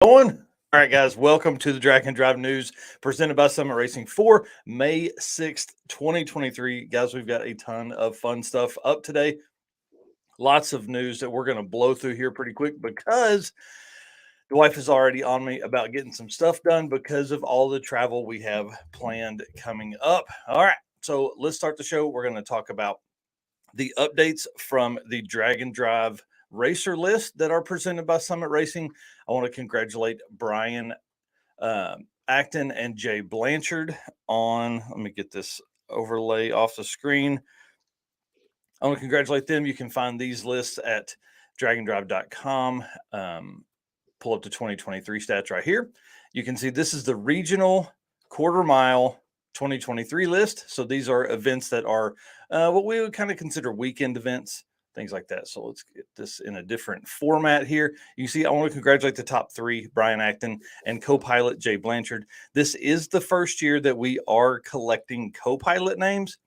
Going. All right, guys, welcome to the Drag and Drive News presented by Summit Racing for May 6th, 2023. Guys, we've got a ton of fun stuff up today. Lots of news that we're going to blow through here pretty quick because the wife is already on me about getting some stuff done because of all the travel we have planned coming up. All right, so let's start the show. We're going to talk about the updates from the Drag and Drive racer list that are presented by Summit Racing. I want to congratulate Brian Acton and Jay Blanchard on, let me get this overlay off the screen. I want to congratulate them. You can find these lists at dragonDrive.com. Pull up the 2023 stats right here. You can see this is the regional quarter mile 2023 list. So these are events that are what we would kind of consider weekend events, things like that. So let's get this in a different format here. You see, I want to congratulate the top three, Brian Acton and co-pilot Jay Blanchard. This is the first year that we are collecting co-pilot names.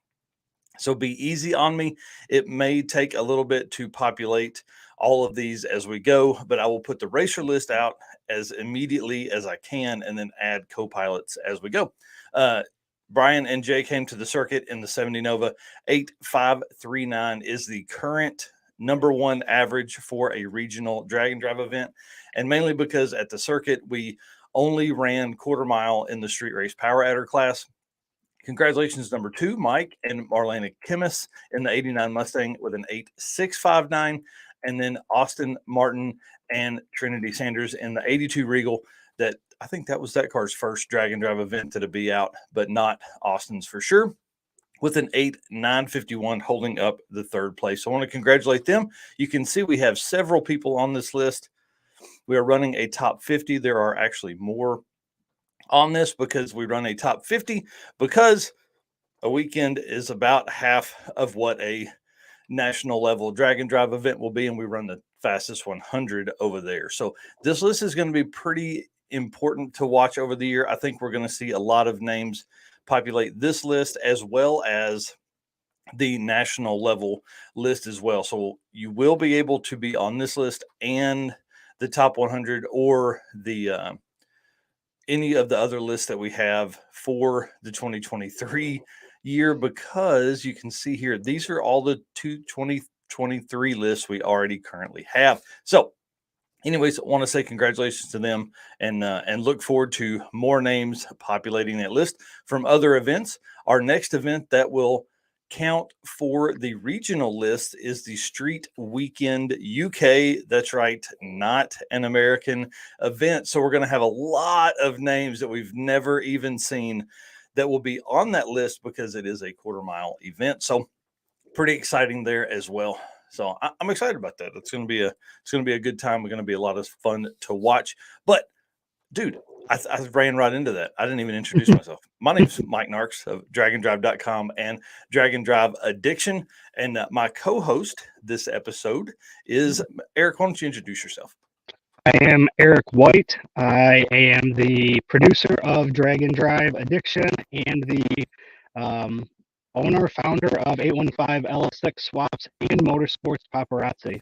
So be easy on me. It may take a little bit to populate all of these as we go, but I will put the racer list out as immediately as I can and then add co-pilots as we go. Brian and Jay came to the circuit in the 70 Nova. 8.539 is the current number one average for a regional drag and drive event. And mainly because at the circuit, we only ran quarter mile in the street race power adder class. Congratulations, number two, Mike and Marlana Kimmis in the 89 Mustang with an 8.659. And then Austin Martin and Trinity Sanders in the 82 Regal. That I think that was that car's first drag and drive event to be out, but not Austin's for sure, with an 8.951 holding up the third place. So I want to congratulate them. You can see we have several people on this list. We are running a top 50. There are actually more on this because we run a top 50 because a weekend is about half of what a national level drag and drive event will be, and we run the fastest 100 over there. So this list is going to be pretty important to watch over the year. I think we're going to see a lot of names populate this list as well as the national level list as well. So you will be able to be on this list and the top 100 or the any of the other lists that we have for the 2023 year, because you can see here, these are all the 2023 lists we already currently have. So anyways, I want to say congratulations to them and look forward to more names populating that list from other events. Our next event that will count for the regional list is the Street Weekend UK. That's right, not an American event. So we're going to have a lot of names that we've never even seen that will be on that list because it is a quarter mile event. So pretty exciting there as well. So I'm excited about that. It's going to be a good time. It's going to be a lot of fun to watch. But dude, I ran right into that. I didn't even introduce myself. My name is Mike Narks of dragondrive.com and Drag and Drive Addiction. And my co-host this episode is Eric. Why don't you introduce yourself? I am Eric White. I am the producer of Drag and Drive Addiction and the owner, founder of 815 LS6 Swaps and Motorsports Paparazzi.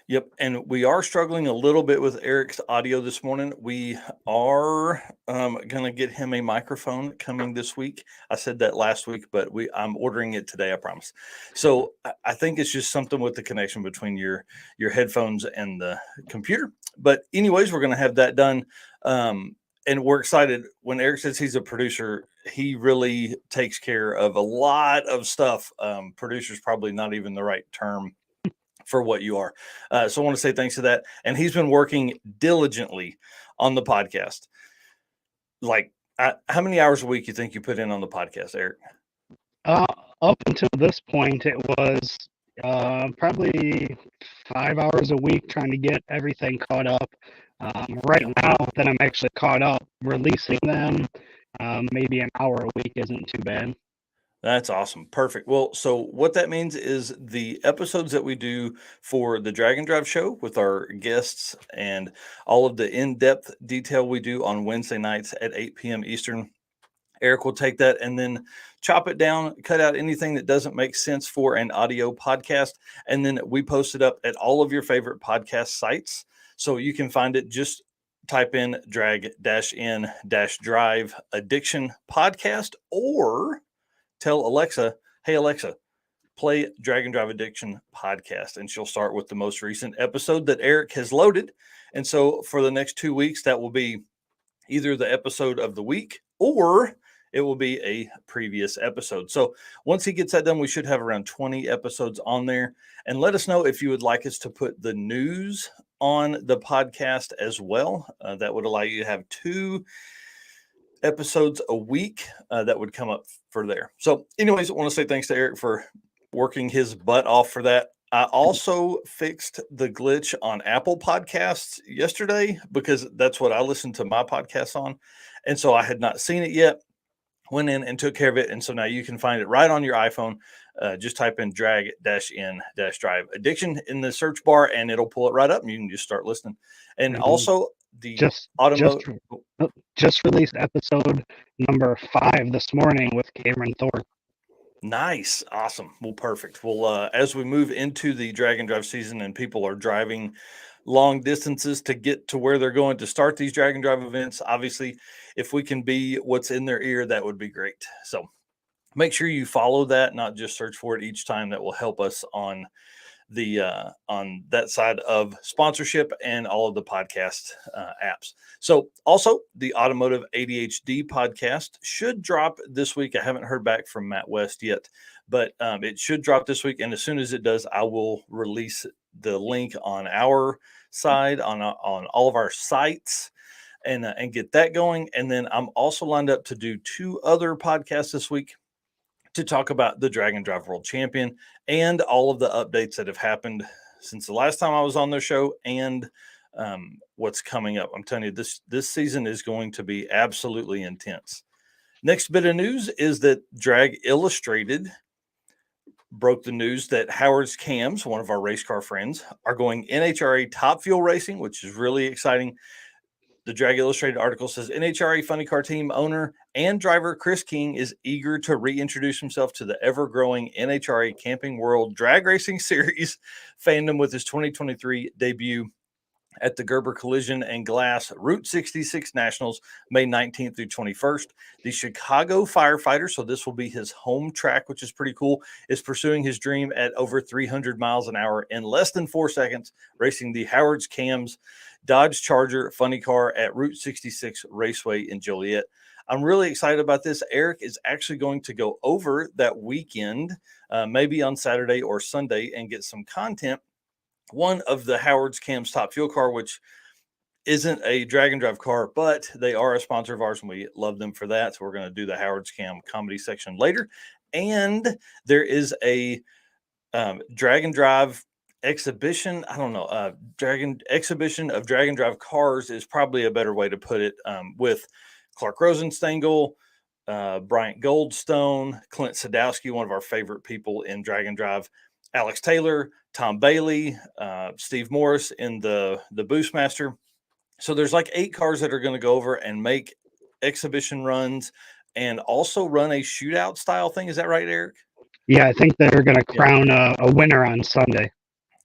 Yep, and we are struggling a little bit with Eric's audio this morning. We are going to get him a microphone coming this week. I said that last week, but I'm ordering it today, I promise. So I think it's just something with the connection between your headphones and the computer. But anyways, we're going to have that done. And we're excited. When Eric says he's a producer, he really takes care of a lot of stuff. Producer's probably not even the right term for what you are. So I want to say thanks to that. And he's been working diligently on the podcast. Like, how many hours a week you think you put in on the podcast, Eric? Up until this point, it was probably 5 hours a week trying to get everything caught up. Right now that I'm actually caught up, releasing them, maybe an hour a week isn't too bad. That's awesome. Perfect. Well, so what that means is the episodes that we do for the Drag and Drive show with our guests and all of the in-depth detail we do on Wednesday nights at 8 p.m. Eastern, Eric will take that and then chop it down, cut out anything that doesn't make sense for an audio podcast. And then we post it up at all of your favorite podcast sites. So you can find it. Just type in drag-in-drive addiction podcast, or tell Alexa, hey, Alexa, play Drag and Drive Addiction podcast, and she'll start with the most recent episode that Eric has loaded. And so for the next 2 weeks, that will be either the episode of the week or it will be a previous episode. So once he gets that done, we should have around 20 episodes on there. And let us know if you would like us to put the news on the podcast as well. That would allow you to have 2 episodes a week that would come up for there. So anyways, I want to say thanks to Eric for working his butt off for that. I also fixed the glitch on Apple Podcasts yesterday because that's what I listen to my podcasts on. And so I had not seen it yet. Went in and took care of it. And so now you can find it right on your iPhone. Just type in drag-in-drive addiction in the search bar and it'll pull it right up and you can just start listening. And also the just released episode number 5 this morning with Cameron Thorpe. Nice. Awesome. Well, perfect. Well, as we move into the drag and drive season and people are driving long distances to get to where they're going to start these drag and drive events, obviously, if we can be what's in their ear, that would be great. So make sure you follow that, not just search for it each time. That will help us on that side of sponsorship and all of the podcast apps. So also the Automotive ADHD podcast should drop this week. I haven't heard back from Matt West yet, but it should drop this week. And as soon as it does, I will release the link on our side, on all of our sites, and get that going. And then I'm also lined up to do 2 other podcasts this week to talk about the Drag and Drive World Champion and all of the updates that have happened since the last time I was on their show and what's coming up. I'm telling you, this season is going to be absolutely intense. Next bit of news is that Drag Illustrated broke the news that Howard's Cams, one of our race car friends, are going NHRA Top Fuel racing, which is really exciting. The Drag Illustrated article says NHRA Funny Car team owner and driver Chris King is eager to reintroduce himself to the ever-growing NHRA Camping World Drag Racing Series fandom with his 2023 debut at the Gerber Collision and Glass Route 66 Nationals, May 19th through 21st. The Chicago firefighter, so this will be his home track, which is pretty cool, is pursuing his dream at over 300 miles an hour in less than 4 seconds, racing the Howard's Cams Dodge Charger Funny Car at Route 66 Raceway in Joliet. I'm really excited about this. Eric is actually going to go over that weekend, maybe on Saturday or Sunday, and get some content. One of the Howard's Cams Top Fuel car, which isn't a drag and drive car, but they are a sponsor of ours and we love them for that. So we're going to do the Howard's Cam comedy section later. And there is a drag and drive exhibition. I don't know. Exhibition of drag and drive cars is probably a better way to put it, with Clark Rosenstengel, Bryant Goldstone, Clint Sadowski, one of our favorite people in drag and drive, Alex Taylor, Tom Bailey, Steve Morris in the Boostmaster. So there's like 8 cars that are going to go over and make exhibition runs and also run a shootout style thing. Is that right, Eric? Yeah, I think they're going to crown a winner on Sunday.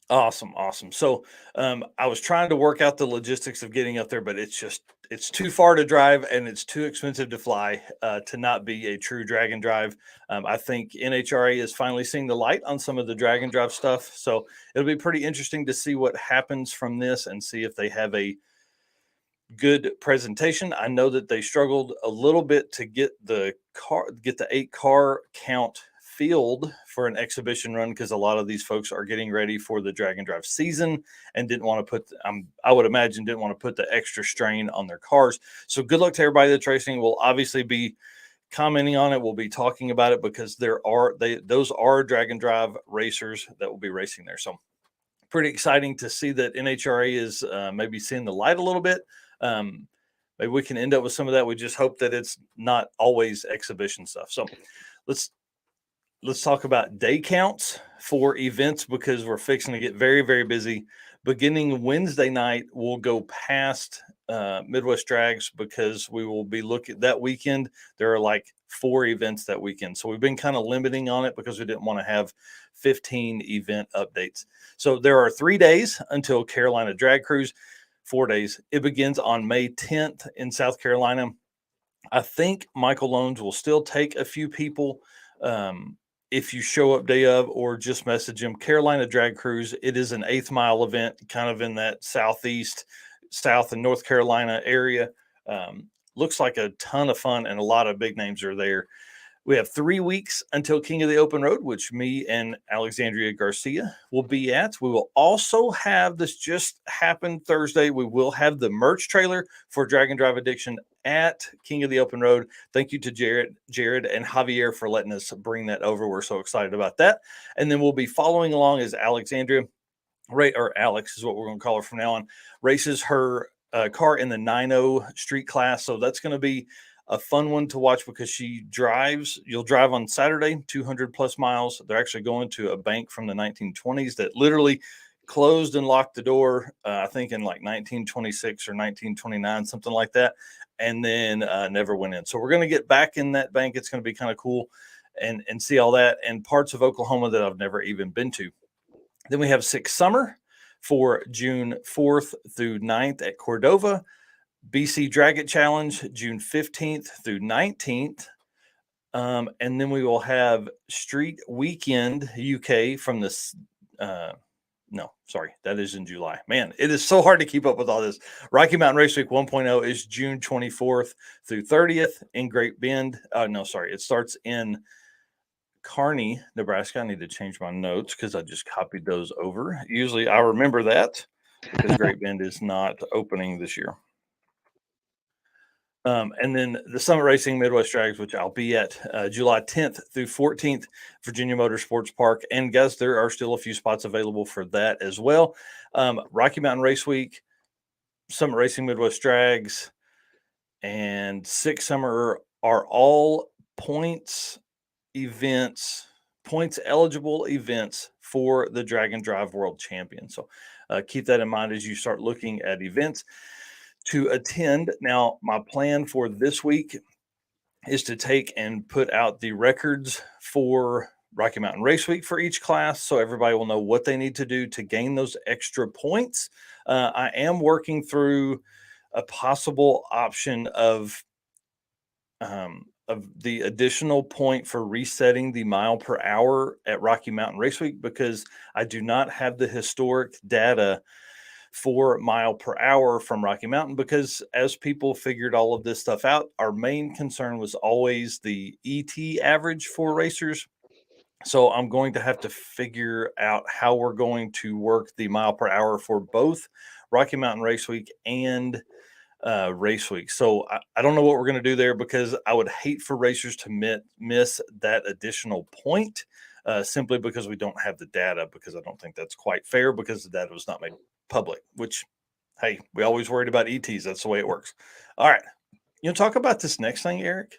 Awesome. So I was trying to work out the logistics of getting up there, but it's too far to drive and it's too expensive to fly to not be a true drag and drive. I think NHRA is finally seeing the light on some of the drag and drive stuff. So it'll be pretty interesting to see what happens from this and see if they have a good presentation. I know that they struggled a little bit to get the 8 car count field for an exhibition run because a lot of these folks are getting ready for the drag and drive season and didn't want to put didn't want to put the extra strain on their cars. So good luck to everybody that's racing. We'll obviously be commenting on it. We'll be talking about it because those are drag and drive racers that will be racing there. So pretty exciting to see that NHRA is maybe seeing the light a little bit. Maybe we can end up with some of that. We just hope that it's not always exhibition stuff. So let's talk about day counts for events because we're fixing to get very, very busy. Beginning Wednesday night, we'll go past Midwest Drags because we will be looking that weekend. There are like 4 events that weekend. So we've been kind of limiting on it because we didn't want to have 15 event updates. So there are 3 days until Carolina Drag Cruise. 4 days. It begins on May 10th in South Carolina. I think Michael Loans will still take a few people if you show up day of or just message him. Carolina Drag Cruise, it is an 8th mile event, kind of in that South and North Carolina area. Looks like a ton of fun, and a lot of big names are there. We have 3 weeks until King of the Open Road, which me and Alexandria Garcia will be at. We will also have, this just happened Thursday, we will have the merch trailer for Drag and Drive Addiction at King of the Open Road. Thank you to Jared and Javier for letting us bring that over. We're so excited about that. And then we'll be following along as Alexandria, or Alex is what we're going to call her from now on, races her car in the 9.0 street class. So that's going to be a fun one to watch because you'll drive on Saturday, 200 plus miles. They're actually going to a bank from the 1920s that literally closed and locked the door, I think in like 1926 or 1929, something like that. And then never went in. So we're going to get back in that bank. It's going to be kind of cool and see all that and parts of Oklahoma that I've never even been to. Then we have Six Summer for June 4th through 9th at Cordova. BC Drag It Challenge, June 15th through 19th. And then we will have Street Weekend UK from this. That is in July. Man, it is so hard to keep up with all this. Rocky Mountain Race Week 1.0 is June 24th through 30th in Great Bend. It starts in Kearney, Nebraska. I need to change my notes because I just copied those over. Usually I remember that because Great Bend is not opening this year. And then the Summit Racing Midwest Drags, which I'll be at July 10th through 14th, Virginia Motorsports Park. And guys, there are still a few spots available for that as well. Rocky Mountain Race Week, Summit Racing Midwest Drags, and Six Summer are all points eligible events for the Drag and Drive World Champion. So keep that in mind as you start looking at events to attend. Now, my plan for this week is to take and put out the records for Rocky Mountain Race Week for each class so everybody will know what they need to do to gain those extra points. I am working through a possible option of the additional point for resetting the mile per hour at Rocky Mountain Race Week because I do not have the historic data for mile per hour from Rocky Mountain because as people figured all of this stuff out, our main concern was always the ET average for racers. So I'm going to have to figure out how we're going to work the mile per hour for both Rocky Mountain Race Week and Race Week. So I don't know what we're going to do there because I would hate for racers to miss that additional point simply because we don't have the data, because I don't think that's quite fair because the data was not made public, which, hey, we always worried about ETs. That's the way it works. All right. Talk about this next thing, Eric?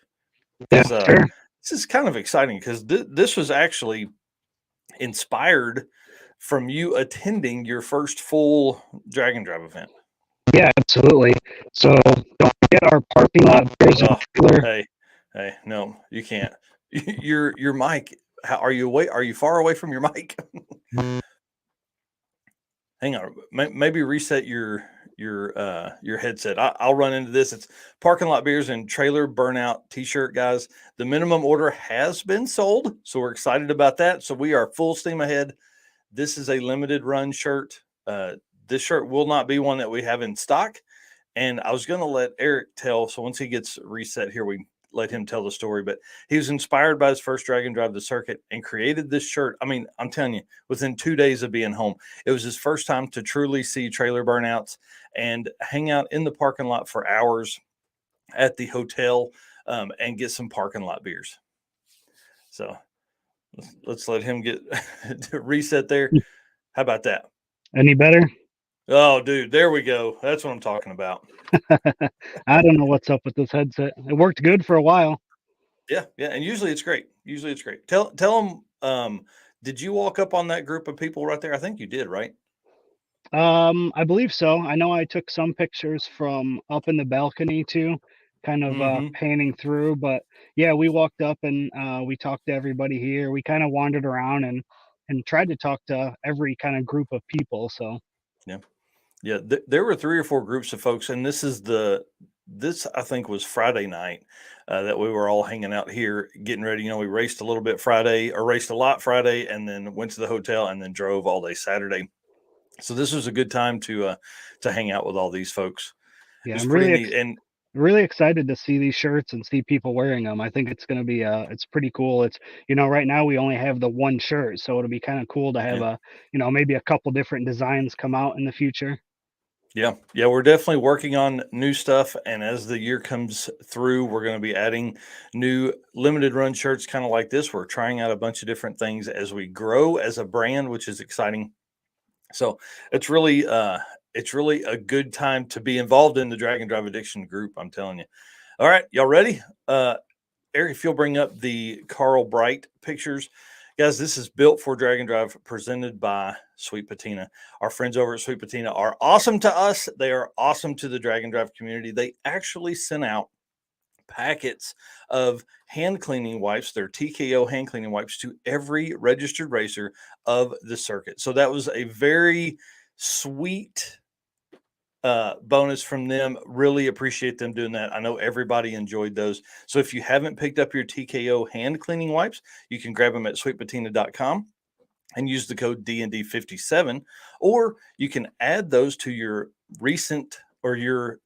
Yeah, sure. This is kind of exciting because this was actually inspired from you attending your first full Drag and Drive event. Yeah, absolutely. So don't forget our parking lot. There's a trailer. Hey, no, you can't. Your mic. How are you away? Are you far away from your mic? Hang on. Maybe reset your headset. I'll run into this. It's Parking Lot Beers and Trailer Burnout t-shirt, guys. The minimum order has been sold, so we're excited about that. So we are full steam ahead. This is a limited run shirt. This shirt will not be one that we have in stock. And I was going to let Eric tell. So once he gets reset here, we let him tell the story. But he was inspired by his first Drag and Drive the circuit and created this shirt. I mean, I'm telling you, within 2 days of being home, it was his first time to truly see trailer burnouts and hang out in the parking lot for hours at the hotel and get some parking lot beers. So let's let him get reset there. How about that? Any better? Oh, dude, there we go. That's what I'm talking about. I don't know what's up with this headset. It worked good for a while. Yeah, and usually it's great. Tell them. Did you walk up on that group of people right there? I think you did, right? I believe so. I know I took some pictures from up in the balcony too, kind of panning through. But yeah, we walked up and we talked to everybody here. We kind of wandered around and tried to talk to every kind of group of people. So Yeah, there were 3 or 4 groups of folks, and this I think was Friday night that we were all hanging out here getting ready. We raced a little bit Friday, or raced a lot Friday, and then went to the hotel and then drove all day Saturday. So this was a good time to hang out with all these folks. Yeah, It's I'm pretty neat, and really excited to see these shirts and see people wearing them. I think it's going to be it's pretty cool. It's right now we only have the one shirt, so it'll be kind of cool to have yeah, maybe a couple different designs come out in the future. yeah, we're definitely working on new stuff, and as the year comes through, we're going to be adding new limited run shirts, kind of like this. We're trying out a bunch of different things as we grow as a brand, which is exciting. So it's really a good time to be involved in the Drag and Drive Addiction group. I'm telling you. All right, y'all ready? Eric, if you'll bring up the Carl Bright pictures. Guys, this is Built for Drag and Drive, presented by Sweet Patina. Our friends over at Sweet Patina are awesome to us. They are awesome to the Drag and Drive community. They actually sent out packets of hand cleaning wipes, their TKO hand cleaning wipes, to every registered racer of the circuit. So that was a very sweet bonus from them. Really appreciate them doing that. I know everybody enjoyed those. So if you haven't picked up your TKO hand cleaning wipes, you can grab them at sweetpatina.com and use the code DND57, or you can add those to your recent or your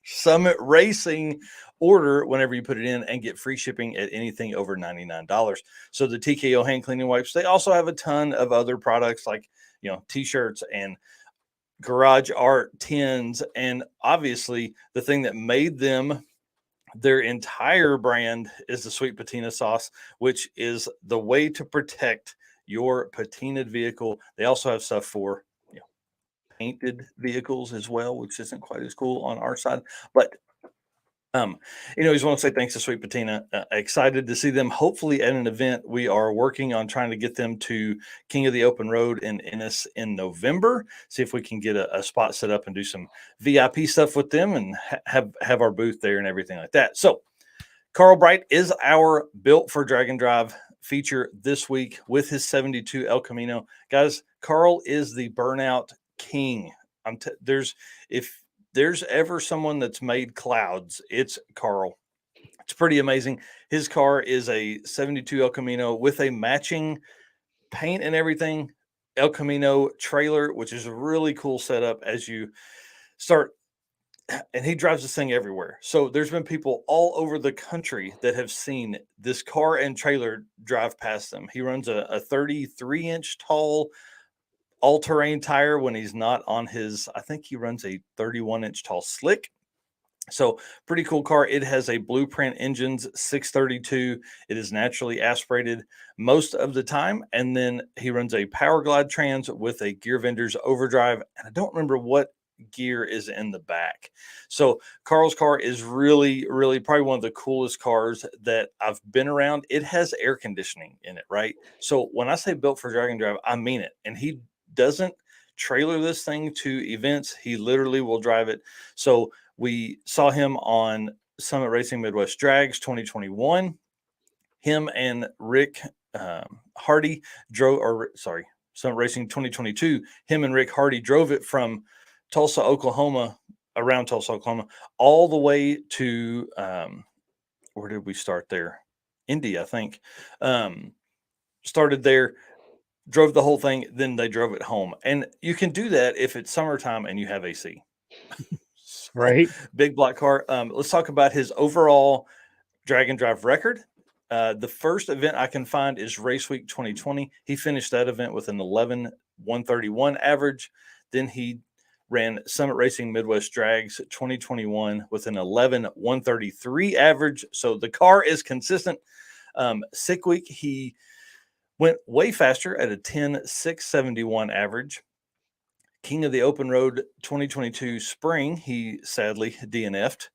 Summit Racing order whenever you put it in, and get free shipping at anything over $99. So the TKO hand cleaning wipes, they also have a ton of other products like, t-shirts and garage art tins, and obviously the thing that made them their entire brand is the Sweet Patina sauce, which is the way to protect your patinaed vehicle. They also have stuff for painted vehicles as well, which isn't quite as cool on our side. But just want to say thanks to Sweet Patina. Excited to see them hopefully at an event. We are working on trying to get them to King of the Open Road in Ennis in November. See if we can get a spot set up and do some VIP stuff with them, and have our booth there and everything like that. So Carl Bright is our Built for Drag and Drive feature this week with his 72 El Camino. Guys, Carl is the burnout king. If there's ever someone that's made clouds, it's Carl. It's pretty amazing. His car is a 72 El Camino with a matching paint and everything El Camino trailer, which is a really cool setup as you start. And he drives this thing everywhere. So there's been people all over the country that have seen this car and trailer drive past them. He runs a 33-inch tall all-terrain tire when he's not on his, I think he runs a 31-inch tall slick. So pretty cool car. It has a Blueprint Engines 632. It is naturally aspirated most of the time. And then he runs a Power Glide trans with a Gear Vendors overdrive. And I don't remember what gear is in the back. So Carl's car is really, really probably one of the coolest cars that I've been around. It has air conditioning in it, right? So when I say Built for Drag and Drive, I mean it. And he doesn't trailer this thing to events. He literally will drive it. So we saw him on Summit Racing Midwest Drags 2021. Him and Rick Hardy Summit Racing 2022. Him and Rick Hardy drove it from Tulsa, Oklahoma, around Tulsa, Oklahoma, all the way to where did we start there? Indy, I think. Started there, drove the whole thing, then they drove it home. And you can do that if it's summertime and you have AC. Right. Big black car. Let's talk about his overall drag and drive record. The first event I can find is Race Week 2020. He finished that event with an 11,131 average. Then he ran Summit Racing Midwest Drags 2021 with an 11,133 average. So the car is consistent. Sick Week, he went way faster at a 10,671 average. King of the Open Road 2022 spring, he sadly DNF'd.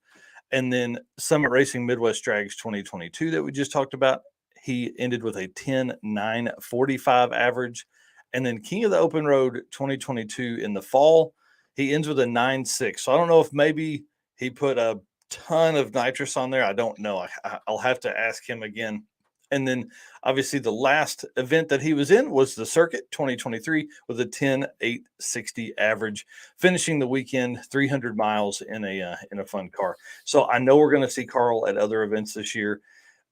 And then Summit Racing Midwest Drags 2022 that we just talked about, he ended with a 10,945 average. And then King of the Open Road 2022 in the fall, he ends with a 9.6. So I don't know if maybe he put a ton of nitrous on there. I don't know. I'll have to ask him again. And then obviously the last event that he was in was the Circuit 2023 with a 10.860 average, finishing the weekend 300 miles in a fun car. So I know we're going to see Carl at other events this year,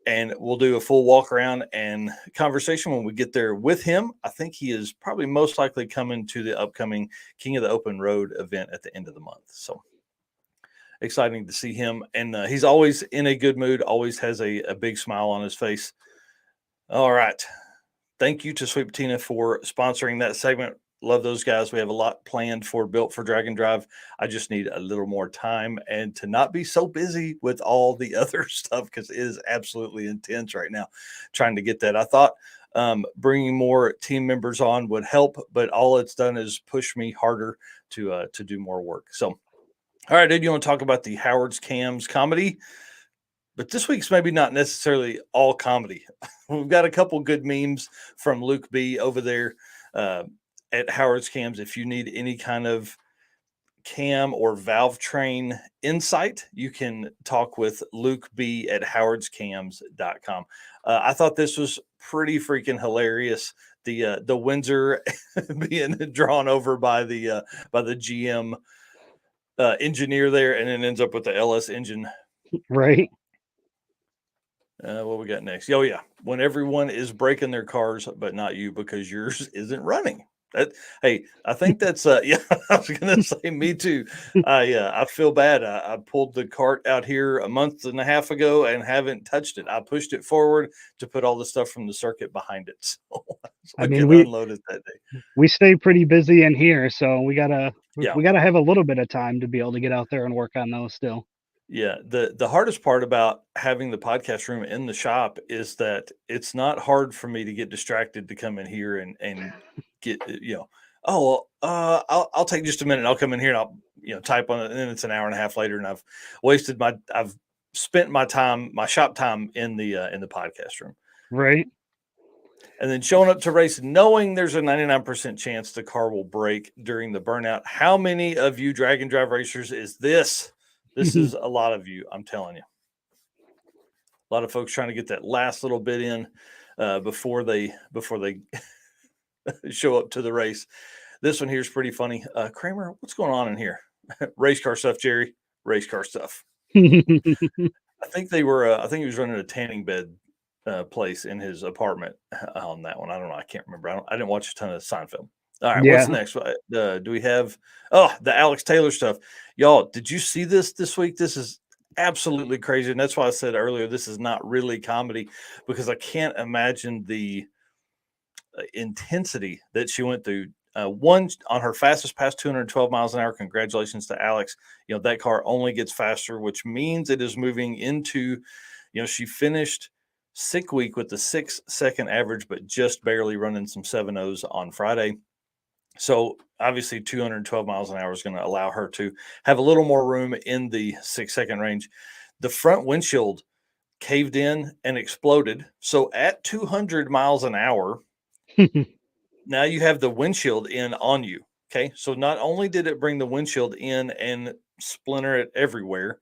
and we'll do a full walk around and conversation when we get there with him. I think he is probably most likely coming to the upcoming King of the Open Road event at the end of the month. So exciting to see him. And he's always in a good mood, always has a big smile on his face. All right. Thank you to Sweet Patina for sponsoring that segment. Love those guys. We have a lot planned for Built for Drag and Drive. I just need a little more time and to not be so busy with all the other stuff, because it is absolutely intense right now trying to get that. I thought bringing more team members on would help, but all it's done is push me harder to do more work. So, all right, dude, you want to talk about the Howard's Cams comedy? But this week's maybe not necessarily all comedy. We've got a couple good memes from Luke B over there at Howard's Cams. If you need any kind of cam or valve train insight, you can talk with Luke B at howardscams.com. I thought this was pretty freaking hilarious. The Windsor being drawn over by the GM engineer there, and it ends up with the LS engine. Right. What we got next? Oh yeah, when everyone is breaking their cars, but not you because yours isn't running. Hey, I think that's yeah. I was gonna say me too. I feel bad. I pulled the cart out here a month and a half ago and haven't touched it. I pushed it forward to put all the stuff from the circuit behind it. So I mean, we unloaded that day. We stay pretty busy in here, so we gotta have a little bit of time to be able to get out there and work on those still. Yeah, the hardest part about having the podcast room in the shop is that it's not hard for me to get distracted to come in here and get I'll take just a minute. I'll come in here and I'll type on it, and then it's an hour and a half later, and I've spent my shop time in the podcast room. Right. And then showing up to race knowing there's a 99% chance the car will break during the burnout. How many of you drag and drive racers is this? This is a lot of you, I'm telling you. A lot of folks trying to get that last little bit in before they show up to the race. This one here is pretty funny. Kramer, what's going on in here? Race car stuff, Jerry. Race car stuff. I think he was running a tanning bed place in his apartment on that one. I don't know. I can't remember. I didn't watch a ton of Seinfeld. All right, What's next? Do we have the Alex Taylor stuff? Y'all, did you see this week? This is absolutely crazy. And that's why I said earlier, this is not really comedy, because I can't imagine the intensity that she went through. One, on her fastest past 212 miles an hour. Congratulations to Alex. That car only gets faster, which means it is moving into, she finished sick week with the 6-second average, but just barely running some 7.0s on Friday. So obviously 212 miles an hour is going to allow her to have a little more room in the 6-second range. The front windshield caved in and exploded. So at 200 miles an hour, now you have the windshield in on you. Okay. So not only did it bring the windshield in and splinter it everywhere,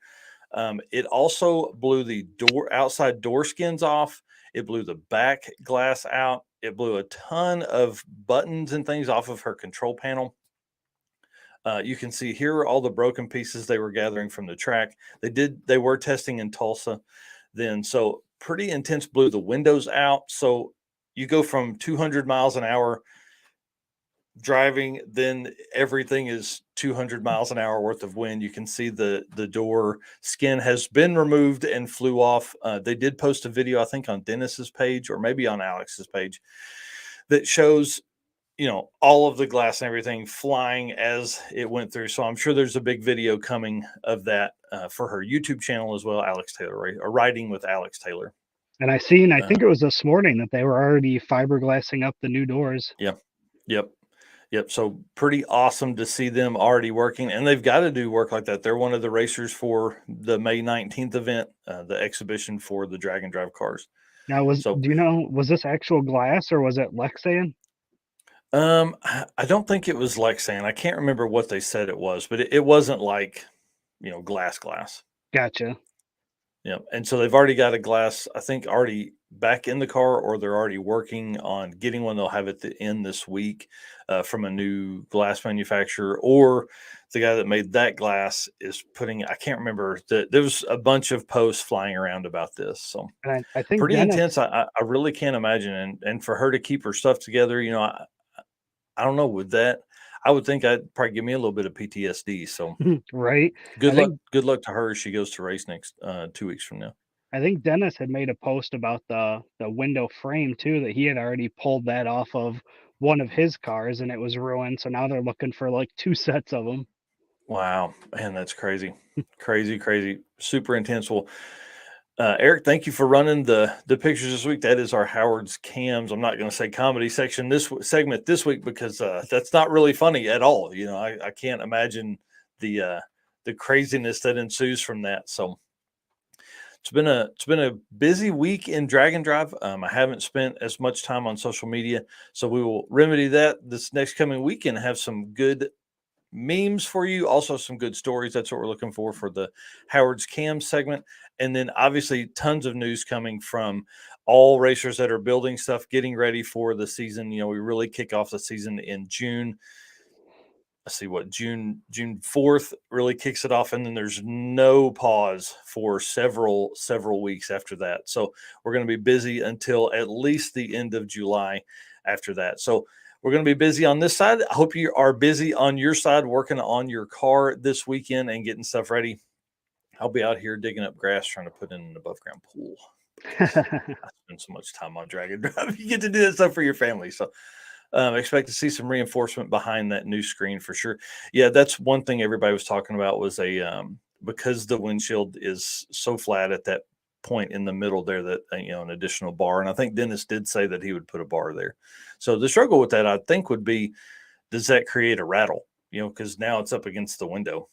it also blew the outside door skins off. It blew the back glass out. It blew a ton of buttons and things off of her control panel. You can see here are all the broken pieces they were gathering from the track. They were testing in Tulsa then. So pretty intense, blew the windows out. So you go from 200 miles an hour driving, then everything is 200 miles an hour worth of wind. You can see the door skin has been removed and flew off. They did post a video, I think, on Dennis's page or maybe on Alex's page, that shows, all of the glass and everything flying as it went through. So I'm sure there's a big video coming of that for her YouTube channel as well, Alex Taylor, or Riding with Alex Taylor. And I think it was this morning that they were already fiberglassing up the new doors. Yep. So pretty awesome to see them already working, and they've got to do work like that. They're one of the racers for the May 19th event, the exhibition for the drag and drive cars. Now, was this actual glass or was it Lexan? I don't think it was Lexan. I can't remember what they said it was, but it wasn't like, glass. Gotcha. Yeah. And so they've already got a glass, I think, already back in the car, or they're already working on getting one. They'll have it in this week from a new glass manufacturer, or the guy that made that glass is putting, I can't remember, there was a bunch of posts flying around about this. So And I think pretty Dennis, intense. I really can't imagine. And for her to keep her stuff together, you know, I don't know, with that, I would think I'd probably give me a little bit of PTSD. So right? good I luck. think Good luck to her as she goes to race next 2 weeks from now. I think Dennis had made a post about the window frame too, that he had already pulled that off of one of his cars and it was ruined. So now they're looking for like 2 sets of them. Wow, man, that's crazy, crazy, crazy, super intense. Well, Eric, thank you for running the pictures this week. That is our Howard's Cams. I'm not going to say comedy section segment this week, because that's not really funny at all. You know, I can't imagine the craziness that ensues from that. So it's been a busy week in Drag and Drive. I haven't spent as much time on social media, so we will remedy that this next coming week and have some good memes for you, also some good stories. That's what we're looking for the Howard's Cam segment. And then obviously tons of news coming from all racers that are building stuff, getting ready for the season. You know, we really kick off the season in June. Let's see what June 4th really kicks it off, and then there's no pause for several weeks after that. So we're going to be busy until at least the end of July after that. So we're going to be busy on this side. I hope you are busy on your side, working on your car this weekend and getting stuff ready. I'll be out here digging up grass, trying to put in an above ground pool. I spend so much time on Drag and Drive. You get to do that stuff for your family. So expect to see some reinforcement behind that new screen for sure. Yeah, that's one thing everybody was talking about, was because the windshield is so flat at that point in the middle there, that an additional bar. And I think Dennis did say that he would put a bar there. So the struggle with that, I think, would be, does that create a rattle? Because now it's up against the window.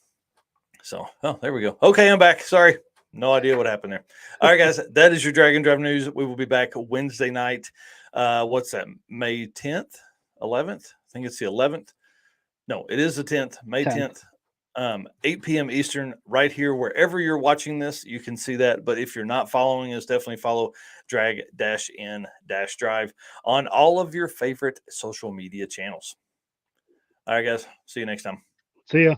So, there we go. Okay, I'm back. Sorry. No idea what happened there. All right, guys, that is your Drag and Drive news. We will be back Wednesday night. What's that? May 10th, 11th? I think it's the 11th. No, it is the 10th, May 10th. 8 p.m. Eastern, right here, wherever you're watching this, you can see that. But if you're not following us, definitely follow Drag-in-Drive on all of your favorite social media channels. All right, guys, see you next time. See ya.